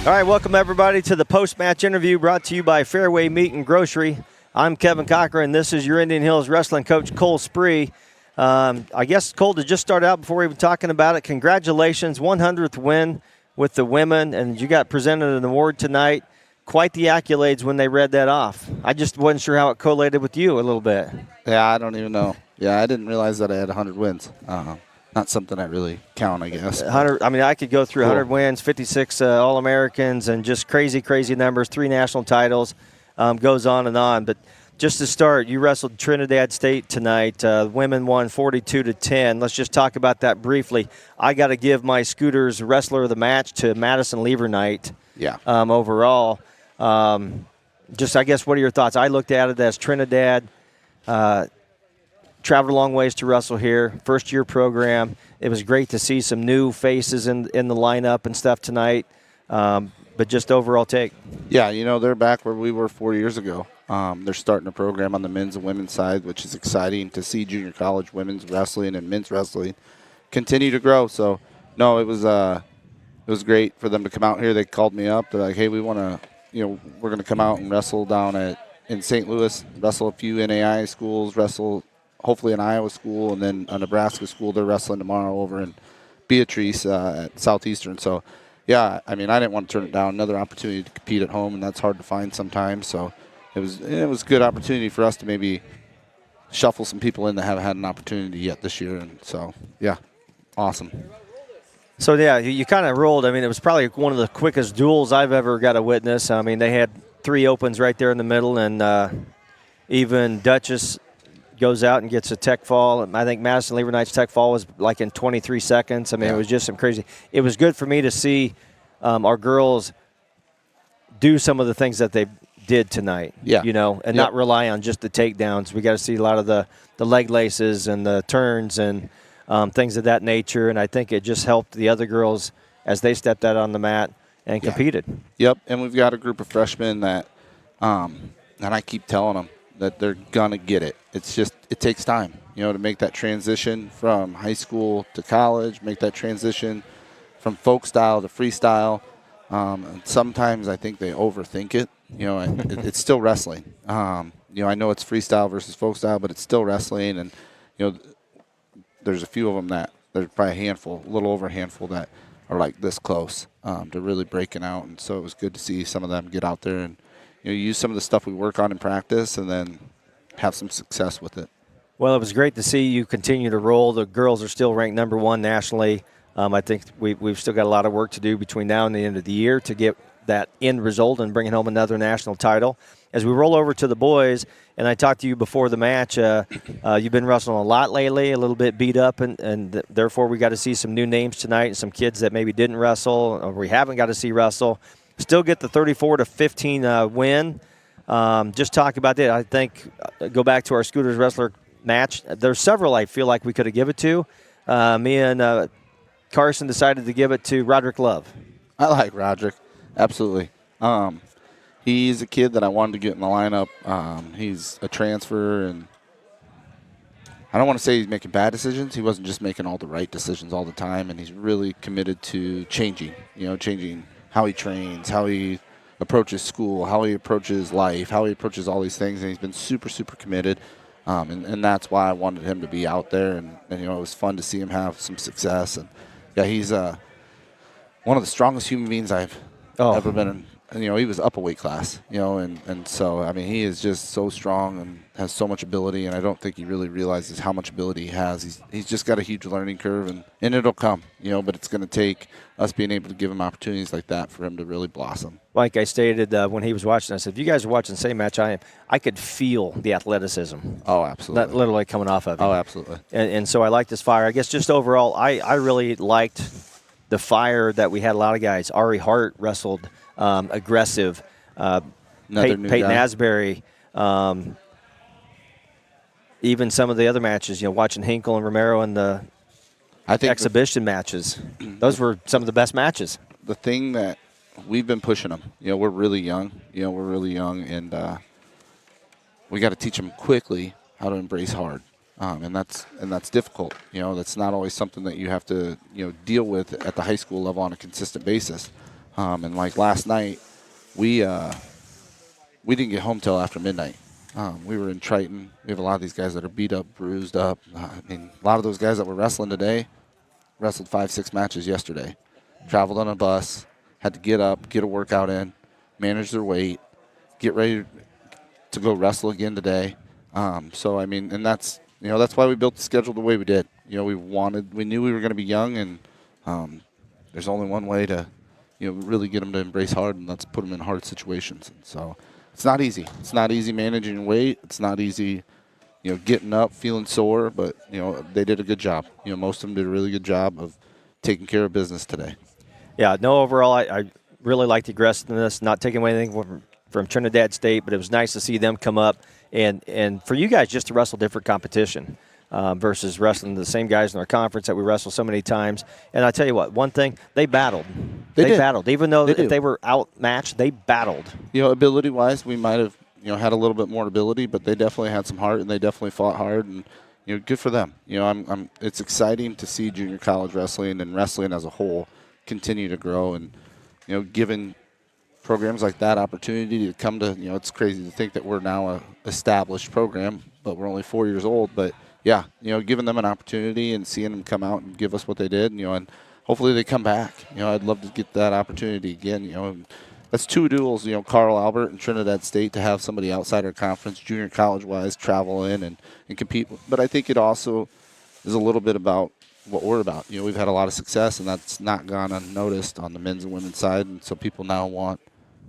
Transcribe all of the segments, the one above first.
All right, welcome everybody to the post-match interview brought to you by Fairway Meat and Grocery. I'm Kevin Cochran. This is your Indian Hills Wrestling coach, Cole Spree. I guess, Cole, to just start out before we were talking about it, congratulations, 100th win with the women, and you got presented an award tonight. Quite the accolades when they read that off. I just wasn't sure how it collated with you a little bit. Yeah, I don't even know. Yeah, I didn't realize that I had 100 wins. Not something I really count, I guess. 100. I mean, I could go through 100 wins, 56 All-Americans, and just crazy, crazy numbers, 3 national titles, goes on and on. But just to start, you wrestled Trinidad State tonight. Women won 42-10. Let's just talk about that briefly. I got to give my Scooters Wrestler of the Match to Madison Levernight. Yeah. Overall. Just, I guess, what are your thoughts? I looked at it as Trinidad traveled a long ways to wrestle here, first-year program. It was great to see some new faces in the lineup and stuff tonight, but just overall take. Yeah, they're back where we were 4 years ago. They're starting a program on the men's and women's side, which is exciting to see junior college women's wrestling and men's wrestling continue to grow. So, no, it was great for them to come out here. They called me up. They're like, hey, we want to, we're going to come out and wrestle down in St. Louis, wrestle a few NAI schools, wrestle hopefully an Iowa school, and then a Nebraska school. They're wrestling tomorrow over in Beatrice at Southeastern. So, yeah, I mean, I didn't want to turn it down. Another opportunity to compete at home, and that's hard to find sometimes. So it was a good opportunity for us to maybe shuffle some people in that haven't had an opportunity yet this year. And so, yeah, awesome. So, yeah, you kind of rolled. I mean, it was probably one of the quickest duels I've ever got to witness. I mean, they had 3 opens right there in the middle, and even Duchess goes out and gets a tech fall. I think Madison Leavernight's tech fall was like in 23 seconds. I mean, It was just some crazy. It was good for me to see our girls do some of the things that they did tonight, and not rely on just the takedowns. We got to see a lot of the leg laces and the turns and things of that nature, and I think it just helped the other girls as they stepped out on the mat and competed. Yep, and we've got a group of freshmen that, and I keep telling them that they're going to get it. It's just, it takes time, to make that transition from high school to college, make that transition from folk style to freestyle. And sometimes I think they overthink it. It's still wrestling. I know it's freestyle versus folk style, but it's still wrestling. And, there's a few of them that, there's probably a handful, a little over a handful that are like this close to really breaking out. And so it was good to see some of them get out there and, use some of the stuff we work on in practice and then have some success with it. Well, it was great to see you continue to roll. The girls are still ranked number 1 nationally. I think we've still got a lot of work to do between now and the end of the year to get that end result and bringing home another national title. As we roll over to the boys, and I talked to you before the match, you've been wrestling a lot lately, a little bit beat up, and therefore we got to see some new names tonight and some kids that maybe didn't wrestle or we haven't got to see wrestle. Still get the 34-15 win. Just talk about that. I think go back to our Scooters Wrestler match. There's several I feel like we could have given it to. Me and Carson decided to give it to Roderick Love. I like Roderick. Absolutely. He's a kid that I wanted to get in the lineup. He's a transfer, and I don't want to say he's making bad decisions. He wasn't just making all the right decisions all the time, and he's really committed to changing how he trains, how he approaches school, how he approaches life, how he approaches all these things, and he's been super, super committed. And that's why I wanted him to be out there, and it was fun to see him have some success. And, yeah, he's one of the strongest human beings I've ever been in. And, he was up a weight class, and so, I mean, he is just so strong and has so much ability, and I don't think he really realizes how much ability he has. He's just got a huge learning curve, and it'll come, but it's going to take us being able to give him opportunities like that for him to really blossom. Like I stated when he was watching, I said, if you guys are watching the same match I am, I could feel the athleticism. Oh, absolutely. That literally coming off of him. Oh, absolutely. And so I liked his fire. I guess just overall, I really liked the fire that we had a lot of guys. Ari Hart wrestled aggressive. Peyton Asbury. Even some of the other matches, watching Hinkle and Romero in the exhibition matches. Those were some of the best matches. The thing that we've been pushing them, we're really young. And we got to teach them quickly how to embrace hard. And that's difficult. That's not always something that you have to deal with at the high school level on a consistent basis. And like last night, we didn't get home till after midnight. We were in Triton. We have a lot of these guys that are beat up, bruised up. I mean, a lot of those guys that were wrestling today wrestled 5-6 matches yesterday. Traveled on a bus, had to get up, get a workout in, manage their weight, get ready to go wrestle again today. So I mean, and that's why we built the schedule the way we did. We knew we were going to be young, and there's only one way to really get them to embrace hard, and that's put them in hard situations. And so it's not easy. It's not easy managing your weight. It's not easy, getting up, feeling sore. But they did a good job. Most of them did a really good job of taking care of business today. Yeah. No. Overall, I really like the aggressiveness. Not taking away anything from Trinidad State, but it was nice to see them come up and for you guys just to wrestle different competition. Versus wrestling the same guys in our conference that we wrestle so many times. And I tell you what, one thing, they battled. They battled. Even though if they were outmatched, they battled. Ability-wise, we might have had a little bit more ability, but they definitely had some heart, and they definitely fought hard, and good for them. It's exciting to see junior college wrestling and wrestling as a whole continue to grow, and given programs like that opportunity to come to, it's crazy to think that we're now a established program, but we're only 4 years old, but yeah, giving them an opportunity and seeing them come out and give us what they did, and hopefully they come back. I'd love to get that opportunity again. That's 2 duels, Carl Albert and Trinidad State, to have somebody outside our conference, junior college-wise, travel in and compete. But I think it also is a little bit about what we're about. We've had a lot of success, and that's not gone unnoticed on the men's and women's side, and so people now want,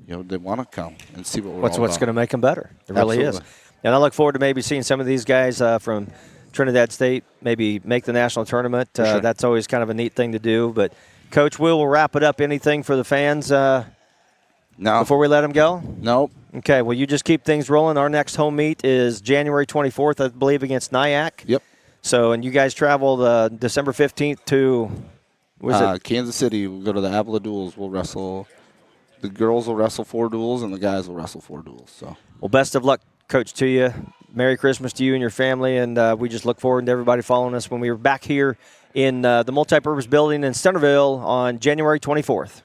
they want to come and see what we're all about. What's going to make them better. It really is. And I look forward to maybe seeing some of these guys from Trinidad State maybe make the national tournament. Sure. That's always kind of a neat thing to do. But, Coach, we'll wrap it up. Anything for the fans before we let them go? Nope. Okay, well, you just keep things rolling. Our next home meet is January 24th, I believe, against Nyack. Yep. So, and you guys travel December 15th to Kansas City. We'll go to the Avila duels. We'll wrestle. The girls will wrestle 4 duels, and the guys will wrestle 4 duels. So, well, best of luck, Coach, to you. Merry Christmas to you and your family, and we just look forward to everybody following us when we are back here in the Multipurpose Building in Centerville on January 24th.